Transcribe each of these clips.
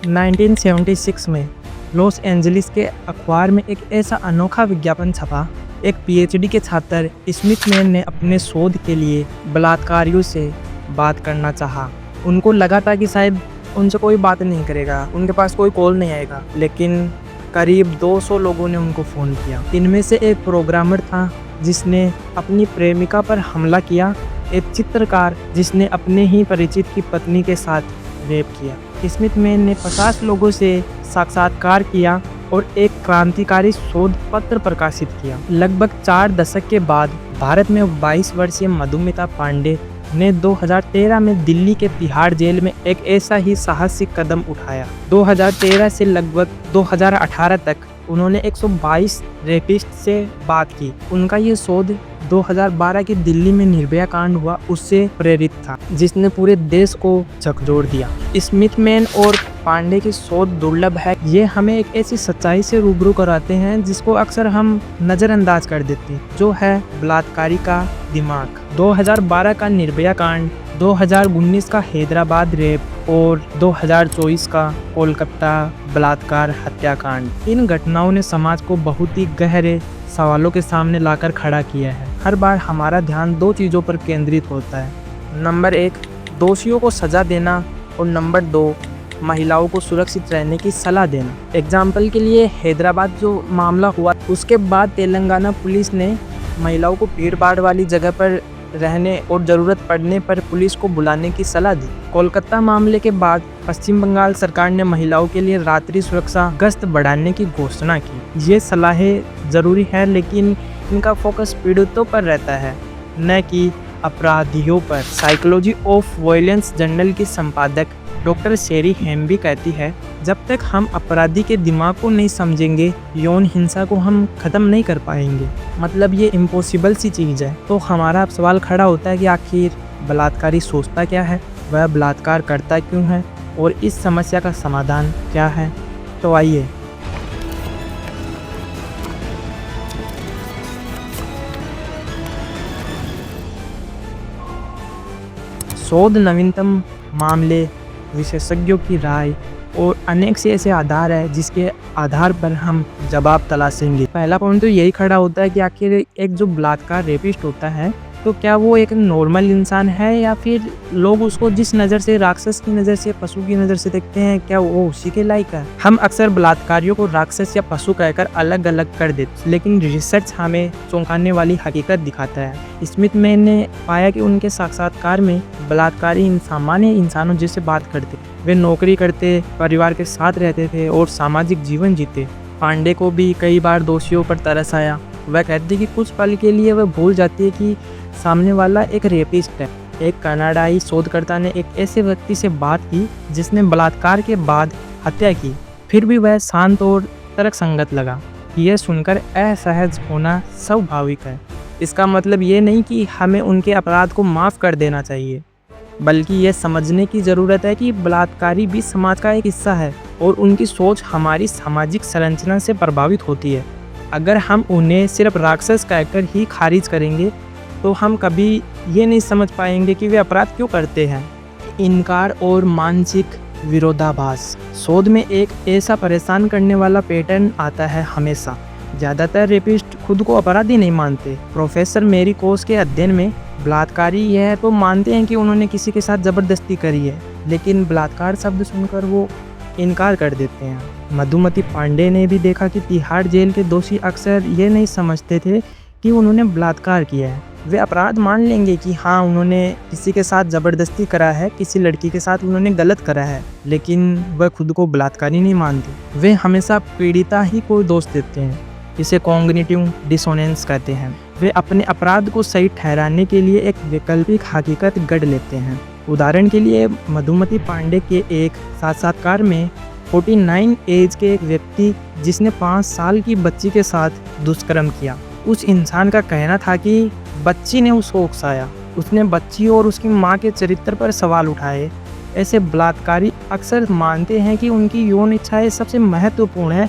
1976 में Los Angeles के अखबार में एक ऐसा अनोखा विज्ञापन छपा। एक पीएचडी के छात्र स्मिथ मैन ने अपने शोध के लिए बलात्कारियों से बात करना चाहा। उनको लगा था कि शायद उनसे कोई बात नहीं करेगा, उनके पास कोई कॉल नहीं आएगा, लेकिन करीब 200 लोगों ने उनको फ़ोन किया। इनमें से एक प्रोग्रामर था जिसने अपनी प्रेमिका पर हमला किया, एक चित्रकार जिसने अपने ही परिचित की पत्नी के साथ रेप किया। स्मिथ मैन ने 50 लोगों से साक्षात्कार किया और एक क्रांतिकारी शोध पत्र प्रकाशित किया। लगभग 4 दशक के बाद भारत में 22 वर्षीय मधुमिता पांडे ने 2013 में दिल्ली के तिहाड़ जेल में एक ऐसा ही साहसिक कदम उठाया। 2013 से लगभग 2018 तक उन्होंने 122 रेपिस्ट से बात की। उनका ये शोध 2012 की दिल्ली में निर्भया कांड हुआ उससे प्रेरित था, जिसने पूरे देश को झकझोर दिया। स्मिथ मैन और पांडे की शोध दुर्लभ है। ये हमें एक ऐसी सच्चाई से रूबरू कराते हैं जिसको अक्सर हम नज़रअंदाज कर देते हैं, जो है बलात्कारी का दिमाग। 2012 का निर्भया कांड, 2019 का हैदराबाद रेप और 2024 का कोलकाता बलात्कार हत्याकांड। इन घटनाओं ने समाज को बहुत ही गहरे सवालों के सामने लाकर खड़ा किया है। हर बार हमारा ध्यान 2 चीज़ों पर केंद्रित होता है। नंबर 1, दोषियों को सज़ा देना, और नंबर 2, महिलाओं को सुरक्षित रहने की सलाह देना। एग्जाम्पल के लिए हैदराबाद जो मामला हुआ, उसके बाद तेलंगाना पुलिस ने महिलाओं को भीड़ भाड़ वाली जगह पर रहने और ज़रूरत पड़ने पर पुलिस को बुलाने की सलाह दी। कोलकाता मामले के बाद पश्चिम बंगाल सरकार ने महिलाओं के लिए रात्रि सुरक्षा गश्त बढ़ाने की घोषणा की। ये सलाहें ज़रूरी है, लेकिन इनका फोकस पीड़ितों पर रहता है, न कि अपराधियों पर। साइकोलॉजी ऑफ वायलेंस जर्नल की संपादक डॉक्टर शेरी हेम्बी कहती है, जब तक हम अपराधी के दिमाग को नहीं समझेंगे, यौन हिंसा को हम ख़त्म नहीं कर पाएंगे। मतलब ये इम्पॉसिबल सी चीज़ है। तो हमारा अब सवाल खड़ा होता है कि आखिर बलात्कारी सोचता क्या है, वह बलात्कार करता क्यों है, और इस समस्या का समाधान क्या है। तो आइए शोध, नवीनतम मामले, विशेषज्ञों की राय और अनेक से ऐसे आधार है जिसके आधार पर हम जवाब तलाशेंगे। पहला पॉइंट तो यही खड़ा होता है कि आखिर एक जो बलात्कार रेपिस्ट होता है, तो क्या वो एक नॉर्मल इंसान है, या फिर लोग उसको जिस नज़र से, राक्षस की नज़र से, पशु की नज़र से देखते हैं, क्या वो उसी के लायक है। हम अक्सर बलात्कारियों को राक्षस या पशु कहकर अलग अलग कर देते, लेकिन रिसर्च हमें चौंकाने वाली हकीकत दिखाता है। स्मिथ मैन ने पाया कि उनके साक्षात्कार में बलात्कारी सामान्य इंसानों जैसे बात करते, वे नौकरी करते, परिवार के साथ रहते थे और सामाजिक जीवन जीते। पांडे को भी कई बार दोषियों पर तरस आया। वह कहती कि कुछ पल के लिए वह भूल जाती है कि सामने वाला एक रेपिस्ट है। एक कनाडाई शोधकर्ता ने एक ऐसे व्यक्ति से बात की जिसने बलात्कार के बाद हत्या की, फिर भी वह शांत और तर्कसंगत लगा। यह सुनकर असहज होना स्वाभाविक है। इसका मतलब ये नहीं कि हमें उनके अपराध को माफ़ कर देना चाहिए, बल्कि यह समझने की ज़रूरत है कि बलात्कारी भी समाज का एक हिस्सा है और उनकी सोच हमारी सामाजिक संरचना से प्रभावित होती है। अगर हम उन्हें सिर्फ राक्षस कहकर ही खारिज करेंगे, तो हम कभी ये नहीं समझ पाएंगे कि वे अपराध क्यों करते हैं। इनकार और मानसिक विरोधाभास। शोध में एक ऐसा परेशान करने वाला पैटर्न आता है हमेशा। ज़्यादातर रेपिस्ट खुद को अपराधी नहीं मानते। प्रोफेसर मेरी कोस के अध्ययन में बलात्कारी यह तो मानते हैं कि उन्होंने किसी के साथ ज़बरदस्ती करी है, लेकिन बलात्कार शब्द सुनकर वो इनकार कर देते हैं। मधुमती पांडे ने भी देखा कि तिहाड़ जेल के दोषी अक्सर ये नहीं समझते थे कि उन्होंने बलात्कार किया है। वे अपराध मान लेंगे कि हाँ, उन्होंने किसी के साथ ज़बरदस्ती करा है, किसी लड़की के साथ उन्होंने गलत करा है, लेकिन वह खुद को बलात्कारी नहीं मानते। वे हमेशा पीड़िता ही को दोष देते हैं। इसे कॉग्निटिव डिसोनेंस कहते हैं। वे अपने अपराध को सही ठहराने के लिए एक वैकल्पिक हकीकत गढ़ लेते हैं। उदाहरण के लिए मधुमती पांडे के एक साक्षात्कार में 49 एज के एक व्यक्ति जिसने 5 साल की बच्ची के साथ दुष्कर्म किया, उस इंसान का कहना था कि बच्ची ने उसको उकसाया। उसने बच्ची और उसकी माँ के चरित्र पर सवाल उठाए। ऐसे बलात्कारी अक्सर मानते हैं कि उनकी यौन इच्छाएं सबसे महत्वपूर्ण है,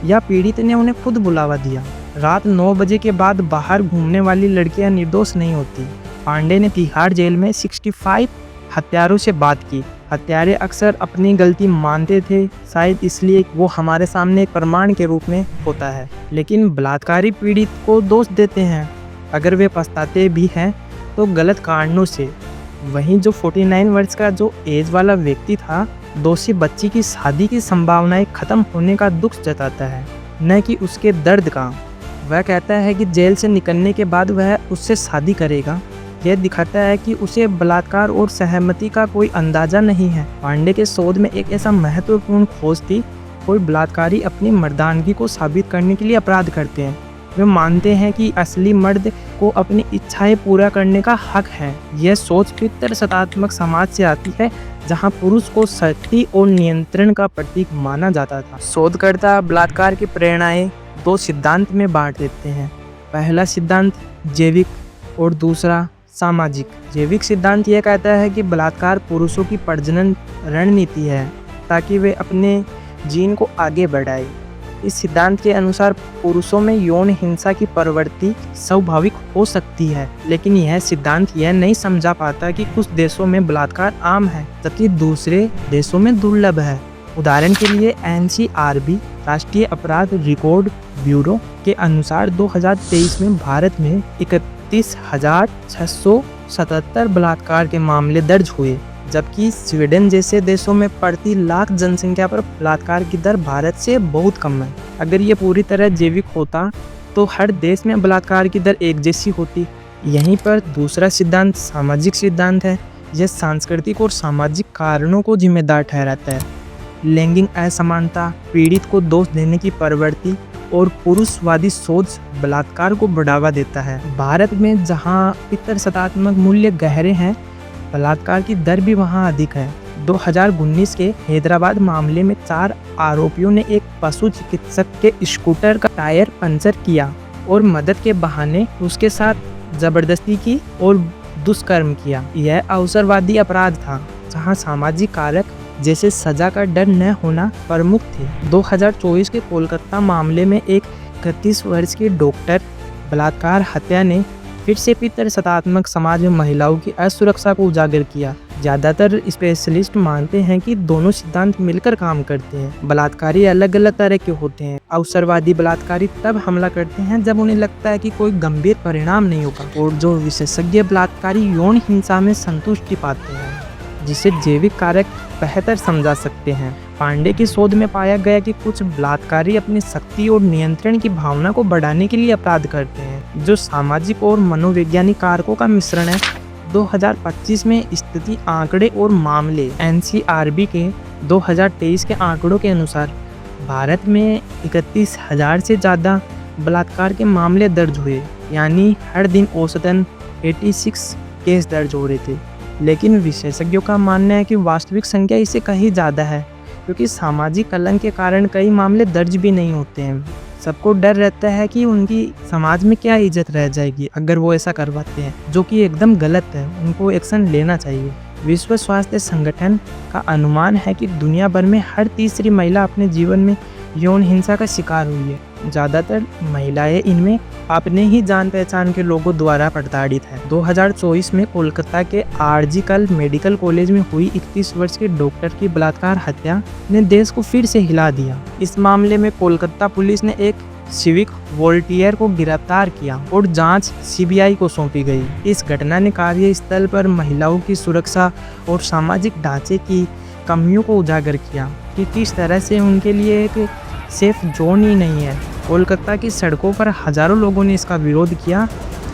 या पीड़ित ने उन्हें खुद बुलावा दिया। रात 9 बजे के बाद बाहर घूमने वाली लड़कियां निर्दोष नहीं होती। पांडे ने तिहाड़ जेल में 65 हत्यारों से बात की। हत्यारे अक्सर अपनी गलती मानते थे, शायद इसलिए वो हमारे सामने एक प्रमाण के रूप में होता है। लेकिन बलात्कारी पीड़ित को दोष देते हैं, अगर वे पछताते भी हैं तो गलत कारणों से। वहीं जो 49 वर्ष का जो एज वाला व्यक्ति था, दोषी बच्ची की शादी की संभावनाएं खत्म होने का दुख जताता है, न कि उसके दर्द का। वह कहता है कि जेल से निकलने के बाद वह उससे शादी करेगा। यह दिखाता है कि उसे बलात्कार और सहमति का कोई अंदाजा नहीं है। पांडे के शोध में एक ऐसा महत्वपूर्ण खोज थी। कोई बलात्कारी अपनी मर्दानगी को साबित करने के लिए अपराध करते हैं। वे मानते हैं कि असली मर्द को अपनी इच्छाएं पूरा करने का हक है। यह सोच पितृसत्तात्मक समाज से आती है, जहां पुरुष को शक्ति और नियंत्रण का प्रतीक माना जाता था। शोधकर्ता बलात्कार की प्रेरणाएं दो सिद्धांत में बांट देते हैं। पहला सिद्धांत जैविक और दूसरा सामाजिक। जैविक सिद्धांत यह कहता है कि बलात्कार पुरुषों की प्रजनन रणनीति है ताकि वे अपने जीन को आगे बढ़ाए। इस सिद्धांत के अनुसार पुरुषों में यौन हिंसा की प्रवृत्ति स्वाभाविक हो सकती है, लेकिन यह सिद्धांत यह नहीं समझा पाता कि कुछ देशों में बलात्कार आम है जबकि दूसरे देशों में दुर्लभ है। उदाहरण के लिए NCRB राष्ट्रीय अपराध रिकॉर्ड ब्यूरो के अनुसार 2023 में भारत में 31,677 बलात्कार के मामले दर्ज हुए, जबकि स्वीडन जैसे देशों में प्रति लाख जनसंख्या पर बलात्कार की दर भारत से बहुत कम है। अगर ये पूरी तरह जैविक होता तो हर देश में बलात्कार की दर एक जैसी होती। यहीं पर दूसरा सिद्धांत सामाजिक सिद्धांत है। यह सांस्कृतिक और सामाजिक कारणों को जिम्मेदार ठहराता है। लैंगिक असमानता, पीड़ित को दोष देने की प्रवृत्ति और पुरुषवादी सोच बलात्कार को बढ़ावा देता है। भारत में जहां पितृसत्तात्मक मूल्य गहरे हैं, बलात्कार की दर भी वहां अधिक है। 2019 के हैदराबाद मामले में 4 आरोपियों ने एक पशु चिकित्सक के स्कूटर का टायर पंचर किया और मदद के बहाने उसके साथ जबरदस्ती की और दुष्कर्म किया। यह अवसरवादी अपराध था, जहां सामाजिक कारक जैसे सजा का डर न होना प्रमुख थे। 2024 के कोलकाता मामले में एक 31 वर्ष की डॉक्टर बलात्कार हत्या ने फिर से पितृसत्तात्मक समाज में महिलाओं की असुरक्षा को उजागर किया। ज़्यादातर स्पेशलिस्ट मानते हैं कि दोनों सिद्धांत मिलकर काम करते हैं। बलात्कारी अलग अलग तरह के होते हैं। अवसरवादी बलात्कारी तब हमला करते हैं जब उन्हें लगता है कि कोई गंभीर परिणाम नहीं होगा, और जो विशेषज्ञ बलात्कारी यौन हिंसा में संतुष्टि पाते हैं, जिसे जैविक कारक बेहतर समझा सकते हैं। पांडे की शोध में पाया गया कि कुछ बलात्कारी अपनी शक्ति और नियंत्रण की भावना को बढ़ाने के लिए अपराध करते हैं, जो सामाजिक और मनोवैज्ञानिक कारकों का मिश्रण है। 2025 में स्थिति आंकड़े और मामले NCRB के 2023 के आंकड़ों के अनुसार भारत में 31,000 से ज़्यादा बलात्कार के मामले दर्ज हुए, यानी हर दिन औसतन 86 केस दर्ज हो रहे थे। लेकिन विशेषज्ञों का मानना है कि वास्तविक संख्या इससे कहीं ज़्यादा है, क्योंकि सामाजिक कलंक के कारण कई मामले दर्ज भी नहीं होते हैं। सबको डर रहता है कि उनकी समाज में क्या इज्जत रह जाएगी अगर वो ऐसा करवाते हैं, जो कि एकदम गलत है। उनको एक्शन लेना चाहिए। विश्व स्वास्थ्य संगठन का अनुमान है कि दुनिया भर में हर तीसरी महिला अपने जीवन में यौन हिंसा का शिकार हुई है। ज़्यादातर महिलाएं इनमें अपने ही जान पहचान के लोगों द्वारा प्रताड़ित है। 2024 में कोलकाता के आरजीकर मेडिकल कॉलेज में हुई 31 वर्ष के डॉक्टर की बलात्कार हत्या ने देश को फिर से हिला दिया। इस मामले में कोलकाता पुलिस ने एक सिविक वॉलंटियर को गिरफ्तार किया और जांच CBI को सौंपी गई। इस घटना ने कार्यस्थल पर महिलाओं की सुरक्षा और सामाजिक ढांचे की कमियों को उजागर किया कि किस तरह से उनके लिए एक सेफ जोन ही नहीं है। कोलकाता की सड़कों पर हजारों लोगों ने इसका विरोध किया,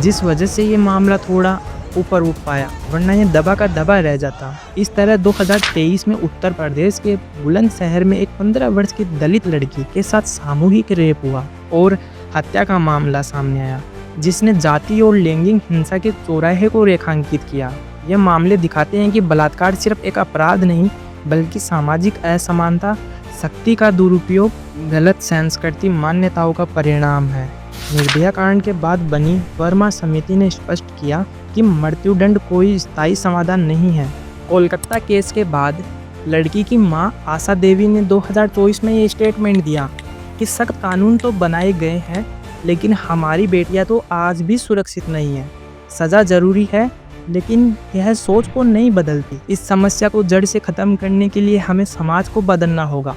जिस वजह से ये मामला थोड़ा ऊपर उठ पाया, वरना ये दबा का दबा रह जाता। इस तरह 2023 में उत्तर प्रदेश के बुलंदशहर में एक 15 वर्ष की दलित लड़की के साथ सामूहिक रेप हुआ और हत्या का मामला सामने आया, जिसने जाति और लैंगिक हिंसा के चौराहे को रेखांकित किया। ये मामले दिखाते हैं कि बलात्कार सिर्फ एक अपराध नहीं, बल्कि सामाजिक असमानता, शक्ति का दुरुपयोग, गलत सांस्कृतिक मान्यताओं का परिणाम है। निर्भया कांड के बाद बनी वर्मा समिति ने स्पष्ट किया कि मृत्युदंड कोई स्थायी समाधान नहीं है। कोलकाता केस के बाद लड़की की मां आशा देवी ने 2024 में ये स्टेटमेंट दिया कि सख्त कानून तो बनाए गए हैं, लेकिन हमारी बेटियां तो आज भी सुरक्षित नहीं है। सज़ा ज़रूरी है, लेकिन यह सोच को नहीं बदलती। इस समस्या को जड़ से ख़त्म करने के लिए हमें समाज को बदलना होगा।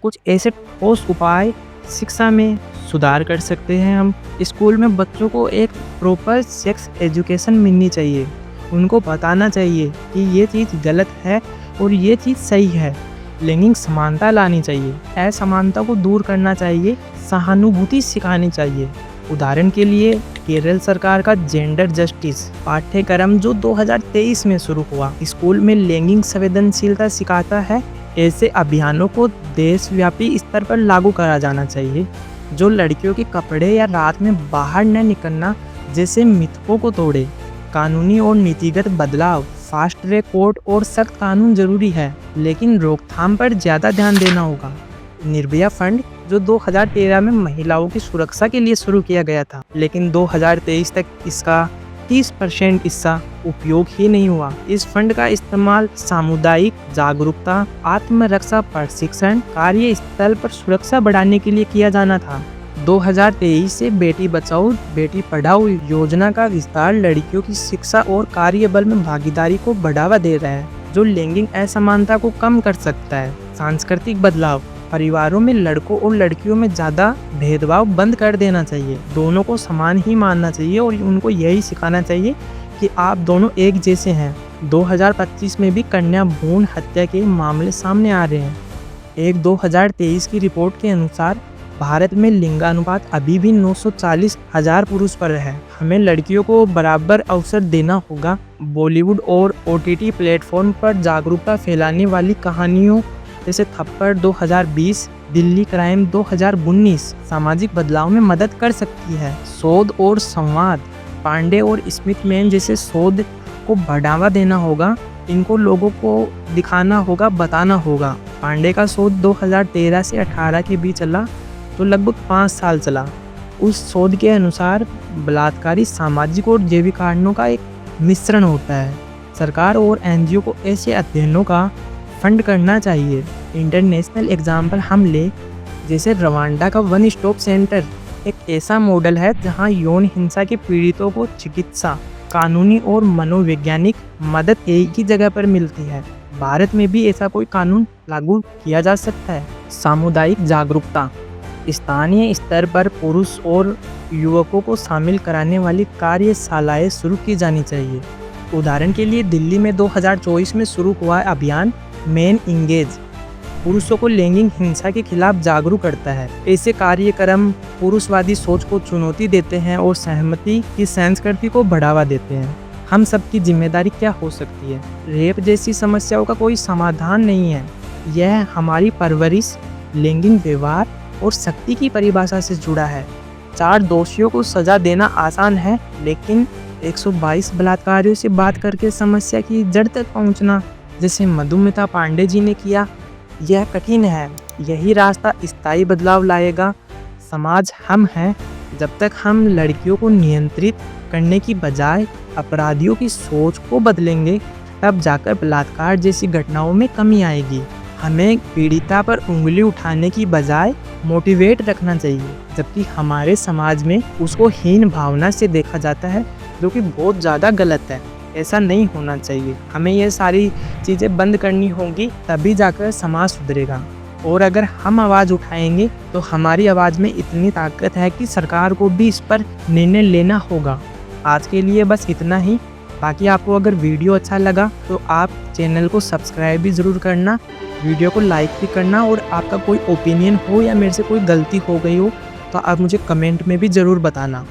कुछ ऐसे ठोस उपाय शिक्षा में सुधार कर सकते हैं हम। स्कूल में बच्चों को एक प्रॉपर सेक्स एजुकेशन मिलनी चाहिए। उनको बताना चाहिए कि ये चीज़ गलत है और ये चीज़ सही है। लैंगिक समानता लानी चाहिए, असमानता को दूर करना चाहिए, सहानुभूति सिखानी चाहिए। उदाहरण के लिए केरल सरकार का जेंडर जस्टिस पाठ्यक्रम जो 2023 में शुरू हुआ, स्कूल में लैंगिक संवेदनशीलता सिखाता है। ऐसे अभियानों को देशव्यापी स्तर पर लागू करा जाना चाहिए, जो लड़कियों के कपड़े या रात में बाहर न निकलना जैसे मिथकों को तोड़े। कानूनी और नीतिगत बदलाव, फास्ट ट्रैक कोर्ट और सख्त कानून जरूरी है, लेकिन रोकथाम पर ज़्यादा ध्यान देना होगा। निर्भया फंड जो 2013 में महिलाओं की सुरक्षा के लिए शुरू किया गया था, लेकिन 2023 तक इसका 30% हिस्सा उपयोग ही नहीं हुआ। इस फंड का इस्तेमाल सामुदायिक जागरूकता, आत्मरक्षा प्रशिक्षण, कार्यस्थल पर सुरक्षा बढ़ाने के लिए किया जाना था। 2023 से बेटी बचाओ बेटी पढ़ाओ योजना का विस्तार लड़कियों की शिक्षा और कार्यबल में भागीदारी को बढ़ावा दे रहा है, जो लैंगिक असमानता को कम कर सकता है। सांस्कृतिक बदलाव, परिवारों में लड़कों और लड़कियों में ज़्यादा भेदभाव बंद कर देना चाहिए। दोनों को समान ही मानना चाहिए और उनको यही सिखाना चाहिए कि आप दोनों एक जैसे हैं। 2025 में भी कन्या भ्रूण हत्या के मामले सामने आ रहे हैं। एक 2023 की रिपोर्ट के अनुसार भारत में लिंगानुपात अभी भी 940,000 पुरुष पर है। हमें लड़कियों को बराबर अवसर देना होगा। बॉलीवुड और OTT प्लेटफॉर्म पर जागरूकता फैलाने वाली कहानियों जैसे थप्पड़ 2020, दिल्ली क्राइम 2019 सामाजिक बदलाव में मदद कर सकती है। शोध और संवाद, पांडे और स्मिथमैन जैसे शोध को बढ़ावा देना होगा। इनको लोगों को दिखाना होगा, बताना होगा। पांडे का शोध 2013 से 18 के बीच चला, तो लगभग 5 साल चला। उस शोध के अनुसार बलात्कारी सामाजिक और जैविक कारणों का एक मिश्रण होता है। सरकार और NGO को ऐसे अध्ययनों का फंड करना चाहिए। इंटरनेशनल एग्जाम्पल हम ले, जैसे रवांडा का वन स्टॉप सेंटर एक ऐसा मॉडल है जहां यौन हिंसा के पीड़ितों को चिकित्सा, कानूनी और मनोवैज्ञानिक मदद एक ही जगह पर मिलती है। भारत में भी ऐसा कोई कानून लागू किया जा सकता है। सामुदायिक जागरूकता, स्थानीय स्तर पर पुरुष और युवकों को शामिल कराने वाली कार्यशालाएं शुरू की जानी चाहिए। उदाहरण के लिए दिल्ली में 2024 में शुरू हुआ अभियान मेन इंगेज पुरुषों को लैंगिक हिंसा के खिलाफ जागरूक करता है। ऐसे कार्यक्रम पुरुषवादी सोच को चुनौती देते हैं और सहमति की संस्कृति को बढ़ावा देते हैं। हम सबकी जिम्मेदारी क्या हो सकती है? रेप जैसी समस्याओं का कोई समाधान नहीं है। यह हमारी परवरिश, लैंगिक व्यवहार और शक्ति की परिभाषा से जुड़ा है। 4 दोषियों को सजा देना आसान है, लेकिन 122 बलात्कारियों से बात करके समस्या की जड़ तक पहुंचना, जैसे मधुमिता पांडे जी ने किया, यह कठिन है। यही रास्ता स्थायी बदलाव लाएगा। समाज हम हैं। जब तक हम लड़कियों को नियंत्रित करने की बजाय अपराधियों की सोच को बदलेंगे, तब जाकर बलात्कार जैसी घटनाओं में कमी आएगी। हमें पीड़िता पर उंगली उठाने की बजाय मोटिवेट रखना चाहिए, जबकि हमारे समाज में उसको हीन भावना से देखा जाता है, जो कि बहुत ज़्यादा गलत है। ऐसा नहीं होना चाहिए। हमें ये सारी चीज़ें बंद करनी होंगी, तभी जाकर समाज सुधरेगा। और अगर हम आवाज़ उठाएंगे तो हमारी आवाज़ में इतनी ताकत है कि सरकार को भी इस पर निर्णय लेना होगा। आज के लिए बस इतना ही। बाकी आपको अगर वीडियो अच्छा लगा तो आप चैनल को सब्सक्राइब भी ज़रूर करना, वीडियो को लाइक भी करना, और आपका कोई ओपिनियन हो या मेरे से कोई गलती हो गई हो तो आप मुझे कमेंट में भी ज़रूर बताना।